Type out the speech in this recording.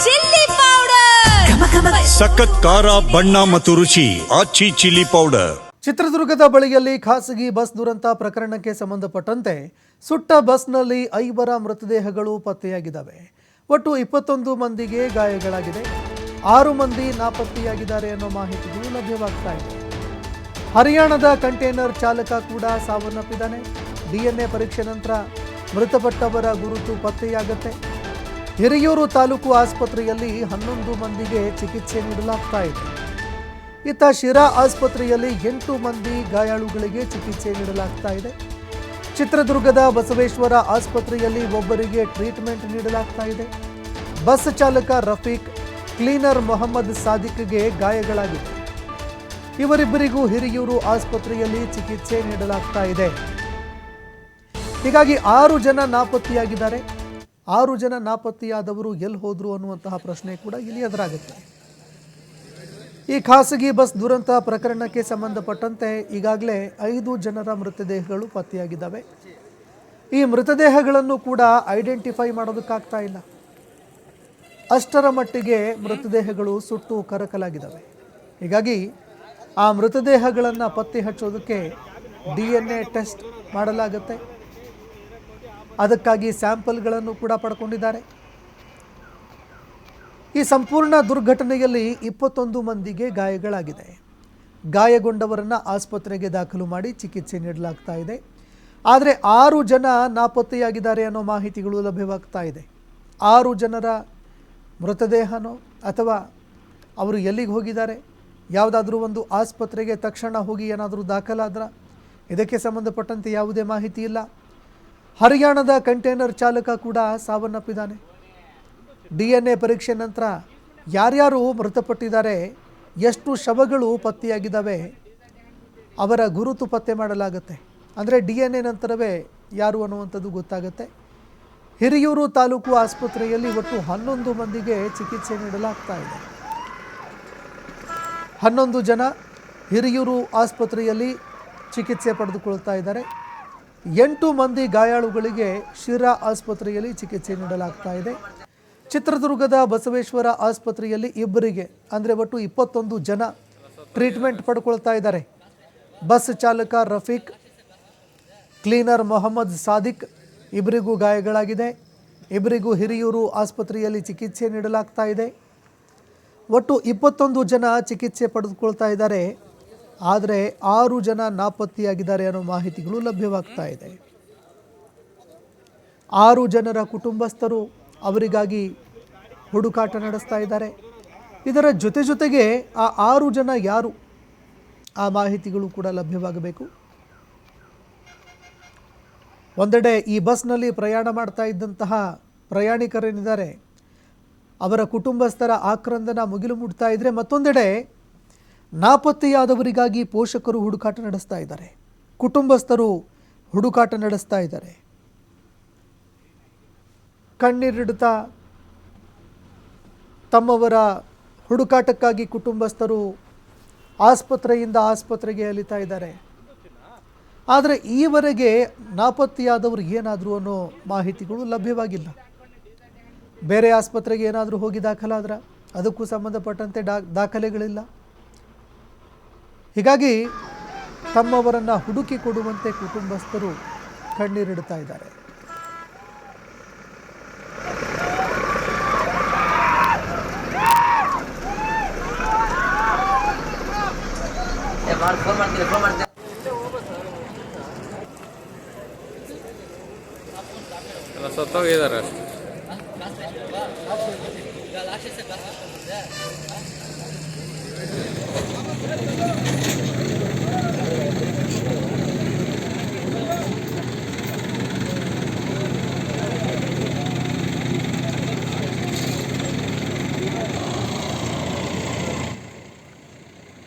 Chilli powder, ಸಖತ್ ಖಾರ ಬಣ್ಣ ಮತ್ತು ರುಚಿ ಆಚಿ ಚಿಲ್ಲಿ ಪೌಡರ್. ಚಿತ್ರದುರ್ಗದ ಬಳಿಯಲ್ಲಿ ಖಾಸಗಿ ಬಸ್ ದುರಂತ ಪ್ರಕರಣಕ್ಕೆ ಸಂಬಂಧಪಟ್ಟಂತೆ ಸುಟ್ಟ ಬಸ್ನಲ್ಲಿ 5 ಮೃತದೇಹಗಳು ಪತ್ತೆಯಾಗಿದ್ದಾವೆ. ಒಟ್ಟು 21 ಮಂದಿಗೆ ಗಾಯಗಳಾಗಿದೆ. 6 ಮಂದಿ ನಾಪತ್ತೆಯಾಗಿದ್ದಾರೆ ಅನ್ನೋ ಮಾಹಿತಿಗಳು ಲಭ್ಯವಾಗ್ತಾ ಇದೆ. ಹರಿಯಾಣದ ಕಂಟೈನರ್ ಚಾಲಕ ಕೂಡ ಸಾವನ್ನಪ್ಪಿದ್ದಾನೆ. DNA ಪರೀಕ್ಷೆ ನಂತರ ಮೃತಪಟ್ಟವರ ಗುರುತು ಪತ್ತೆಯಾಗುತ್ತೆ. ಹಿರಿಯೂರು ತಾಲೂಕು ಆಸ್ಪತ್ರೆಯಲ್ಲಿ 11 ಮಂದಿಗೆ ಚಿಕಿತ್ಸೆ ನೀಡಲಾಗ್ತಾ ಇದೆ. ಇತ್ತ ಶಿರಾ ಆಸ್ಪತ್ರೆಯಲ್ಲಿ 8 ಮಂದಿ ಗಾಯಾಳುಗಳಿಗೆ ಚಿಕಿತ್ಸೆ ನೀಡಲಾಗ್ತಾ ಇದೆ. ಚಿತ್ರದುರ್ಗದ ಬಸವೇಶ್ವರ ಆಸ್ಪತ್ರೆಯಲ್ಲಿ ಒಬ್ಬರಿಗೆ ಟ್ರೀಟ್ಮೆಂಟ್ ನೀಡಲಾಗ್ತಾ ಇದೆ. ಬಸ್ ಚಾಲಕ ರಫೀಕ್, ಕ್ಲೀನರ್ ಮೊಹಮ್ಮದ್ ಸಾದಿಕ್ಗೆ ಗಾಯಗಳಾಗಿದೆ. ಇವರಿಬ್ಬರಿಗೂ ಹಿರಿಯೂರು ಆಸ್ಪತ್ರೆಯಲ್ಲಿ ಚಿಕಿತ್ಸೆ ನೀಡಲಾಗ್ತಾ ಇದೆ. ಹೀಗಾಗಿ 6 ಜನ ನಾಪತ್ತೆಯಾಗಿದ್ದಾರೆ. 6 ಜನ ನಾಪತ್ತೆಯಾದವರು ಎಲ್ಲಿ ಹೋದ್ರು ಅನ್ನುವಂತಹ ಪ್ರಶ್ನೆ ಕೂಡ ಇಲ್ಲಿ ಎದುರಾಗುತ್ತೆ. ಈ ಖಾಸಗಿ ಬಸ್ ದುರಂತ ಪ್ರಕರಣಕ್ಕೆ ಸಂಬಂಧಪಟ್ಟಂತೆ ಈಗಾಗಲೇ 5 ಜನರ ಮೃತದೇಹಗಳು ಪತ್ತೆಯಾಗಿದ್ದಾವೆ. ಈ ಮೃತದೇಹಗಳನ್ನು ಕೂಡ ಐಡೆಂಟಿಫೈ ಮಾಡೋದಕ್ಕಾಗ್ತಾ ಇಲ್ಲ. ಅಷ್ಟರ ಮಟ್ಟಿಗೆ ಮೃತದೇಹಗಳು ಸುಟ್ಟು ಕರಕಲಾಗಿದ್ದಾವೆ. ಹೀಗಾಗಿ ಆ ಮೃತದೇಹಗಳನ್ನು ಪತ್ತೆ ಹಚ್ಚೋದಕ್ಕೆ DNA ಟೆಸ್ಟ್ ಮಾಡಲಾಗುತ್ತೆ. ಅದಕ್ಕಾಗಿ ಸ್ಯಾಂಪಲ್ಗಳನ್ನು ಕೂಡ ಪಡ್ಕೊಂಡಿದ್ದಾರೆ. ಈ ಸಂಪೂರ್ಣ ದುರ್ಘಟನೆಯಲ್ಲಿ 21 ಮಂದಿಗೆ ಗಾಯಗಳಾಗಿದೆ. ಗಾಯಗೊಂಡವರನ್ನು ಆಸ್ಪತ್ರೆಗೆ ದಾಖಲು ಮಾಡಿ ಚಿಕಿತ್ಸೆ ನೀಡಲಾಗ್ತಾ ಇದೆ. ಆದರೆ 6 ಜನ ನಾಪತ್ತೆಯಾಗಿದ್ದಾರೆ ಅನ್ನೋ ಮಾಹಿತಿಗಳು ಲಭ್ಯವಾಗ್ತಾ ಇದೆ. 6 ಜನರ ಮೃತದೇಹನೋ ಅಥವಾ ಅವರು ಎಲ್ಲಿಗೆ ಹೋಗಿದ್ದಾರೆ, ಯಾವುದಾದ್ರೂ ಒಂದು ಆಸ್ಪತ್ರೆಗೆ ತಕ್ಷಣ ಹೋಗಿ ಏನಾದರೂ ದಾಖಲಾದ್ರ, ಇದಕ್ಕೆ ಸಂಬಂಧಪಟ್ಟಂತೆ ಯಾವುದೇ ಮಾಹಿತಿ ಇಲ್ಲ. ಹರಿಯಾಣದ ಕಂಟೈನರ್ ಚಾಲಕ ಕೂಡ ಸಾವನ್ನಪ್ಪಿದ್ದಾನೆ. DNA ಪರೀಕ್ಷೆ ನಂತರ ಯಾರ್ಯಾರು ಮೃತಪಟ್ಟಿದ್ದಾರೆ, ಎಷ್ಟು ಶವಗಳು ಪತ್ತೆಯಾಗಿದ್ದಾವೆ, ಅವರ ಗುರುತು ಪತ್ತೆ ಮಾಡಲಾಗುತ್ತೆ. ಅಂದರೆ DNA ನಂತರವೇ ಯಾರು ಅನ್ನುವಂಥದ್ದು ಗೊತ್ತಾಗುತ್ತೆ. ಹಿರಿಯೂರು ತಾಲೂಕು ಆಸ್ಪತ್ರೆಯಲ್ಲಿ ಒಟ್ಟು 11 ಮಂದಿಗೆ ಚಿಕಿತ್ಸೆ ನೀಡಲಾಗ್ತಾ ಇದೆ. 11 ಜನ ಹಿರಿಯೂರು ಆಸ್ಪತ್ರೆಯಲ್ಲಿ ಚಿಕಿತ್ಸೆ ಪಡೆದುಕೊಳ್ತಾ ಇದ್ದಾರೆ. 8 ಮಂದಿ ಗಾಯಾಳುಗಳಿಗೆ ಶಿರಾ ಆಸ್ಪತ್ರೆಯಲ್ಲಿ ಚಿಕಿತ್ಸೆ ನೀಡಲಾಗ್ತಾ ಇದೆ. ಚಿತ್ರದುರ್ಗದ ಬಸವೇಶ್ವರ ಆಸ್ಪತ್ರೆಯಲ್ಲಿ ಇಬ್ಬರಿಗೆ, ಅಂದರೆ ಒಟ್ಟು 21 ಜನ ಟ್ರೀಟ್ಮೆಂಟ್ ಪಡ್ಕೊಳ್ತಾ ಇದ್ದಾರೆ. ಬಸ್ ಚಾಲಕ ರಫೀಕ್, ಕ್ಲೀನರ್ ಮೊಹಮ್ಮದ್ ಸಾದಿಕ್ ಇಬ್ಬರಿಗೂ ಗಾಯಗಳಾಗಿದೆ. ಇಬ್ಬರಿಗೂ ಹಿರಿಯೂರು ಆಸ್ಪತ್ರೆಯಲ್ಲಿ ಚಿಕಿತ್ಸೆ ನೀಡಲಾಗ್ತಾ ಇದೆ. ಒಟ್ಟು 21 ಜನ ಚಿಕಿತ್ಸೆ ಪಡೆದುಕೊಳ್ತಾ ಇದ್ದಾರೆ. ಆದರೆ 6 ಜನ ನಾಪತ್ತೆಯಾಗಿದ್ದಾರೆ ಅನ್ನೋ ಮಾಹಿತಿಗಳು ಲಭ್ಯವಾಗ್ತಾ ಇದೆ. 6 ಜನರ ಕುಟುಂಬಸ್ಥರು ಅವರಿಗಾಗಿ ಹುಡುಕಾಟ ನಡೆಸ್ತಾ ಇದ್ದಾರೆ. ಇದರ ಜೊತೆಗೆ ಆ 6 ಜನ ಯಾರು, ಆ ಮಾಹಿತಿಗಳು ಕೂಡ ಲಭ್ಯವಾಗಬೇಕು. ಒಂದೆಡೆ ಈ ಬಸ್ನಲ್ಲಿ ಪ್ರಯಾಣ ಮಾಡ್ತಾ ಇದ್ದಂತಹ ಪ್ರಯಾಣಿಕರೇನಿದ್ದಾರೆ ಅವರ ಕುಟುಂಬಸ್ಥರ ಆಕ್ರಂದನ ಮುಗಿಲು ಮುಟ್ತಾ ಇದ್ರೆ, ಮತ್ತೊಂದೆಡೆ ನಾಪತ್ತೆಯಾದವರಿಗಾಗಿ ಪೋಷಕರು ಹುಡುಕಾಟ ನಡೆಸ್ತಾ ಇದ್ದಾರೆ, ಕುಟುಂಬಸ್ಥರು ಹುಡುಕಾಟ ನಡೆಸ್ತಾ ಇದ್ದಾರೆ. ಕಣ್ಣೀರಿಡುತ್ತಾ ತಮ್ಮವರ ಹುಡುಕಾಟಕ್ಕಾಗಿ ಕುಟುಂಬಸ್ಥರು ಆಸ್ಪತ್ರೆಯಿಂದ ಆಸ್ಪತ್ರೆಗೆ ಅಲಿತಾ ಇದ್ದಾರೆ. ಆದರೆ ಈವರೆಗೆ ನಾಪತ್ತೆಯಾದವರು ಏನಾದರೂ ಅನ್ನೋ ಮಾಹಿತಿಗಳು ಲಭ್ಯವಾಗಿಲ್ಲ. ಬೇರೆ ಆಸ್ಪತ್ರೆಗೆ ಏನಾದರೂ ಹೋಗಿ ದಾಖಲಾದ್ರ, ಅದಕ್ಕೂ ಸಂಬಂಧಪಟ್ಟಂತೆ ದಾಖಲೆಗಳಿಲ್ಲ. ಹೀಗಾಗಿ ತಮ್ಮವರನ್ನು ಹುಡುಕಿ ಕೊಡುವಂತೆ ಕುಟುಂಬಸ್ಥರು ಕಣ್ಣೀರಿಡ್ತಾ ಇದ್ದಾರೆ. ಸತ್ತೋಗಿದ್ದಾರೆ.